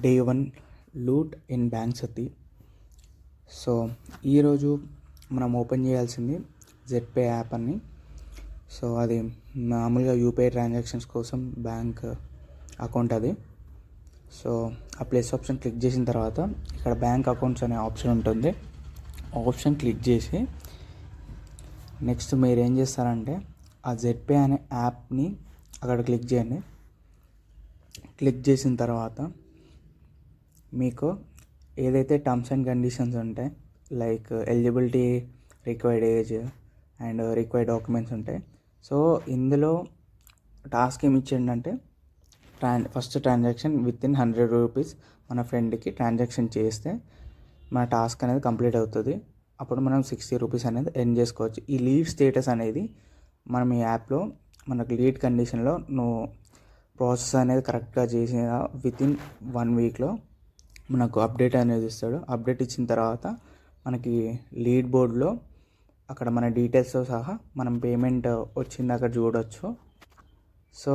Day 1 loot in bank Sati. So ఈరోజు మనం open చేయాల్సింది జెడ్పే యాప్ అని. సో అది మామూలుగా యూపీఐ ట్రాన్సాక్షన్స్ కోసం బ్యాంక్ అకౌంట్ అది. సో ఆ ప్లస్ ఆప్షన్ క్లిక్ చేసిన తర్వాత ఇక్కడ బ్యాంక్ అకౌంట్స్ అనే ఆప్షన్ ఉంటుంది. ఆప్షన్ క్లిక్ చేసి నెక్స్ట్ మీరు ఏం చేస్తారంటే ఆ జెడ్పే అనే యాప్ని అక్కడ క్లిక్ చేయండి. క్లిక్ చేసిన తర్వాత మీకు ఏదైతే టర్మ్స్ అండ్ కండిషన్స్ ఉంటాయి, like eligibility, required age and required documents ఉంటాయి. సో ఇందులో టాస్క్ ఏమి ఇచ్చిండంటే first transaction within 100 rupees మన ఫ్రెండ్కి ట్రాన్సాక్షన్ చేస్తే మన టాస్క్ అనేది కంప్లీట్ అవుతుంది. అప్పుడు మనం 60 రూపీస్ అనేది ఎర్న్ చేసుకోవచ్చు. ఈ లీడ్ స్టేటస్ అనేది మనం ఈ యాప్లో మనకు లీడ్ కండిషన్లో నువ్వు ప్రాసెస్ అనేది కరెక్ట్గా చేసిన విత్ ఇన్ 1 వీక్లో మనకు అప్డేట్ అనేది ఇస్తాడు. అప్డేట్ ఇచ్చిన తర్వాత మనకి లీడ్ బోర్డ్లో అక్కడ మన డీటెయిల్స్తో సహా మనం పేమెంట్ వచ్చింది అక్కడ చూడవచ్చు. సో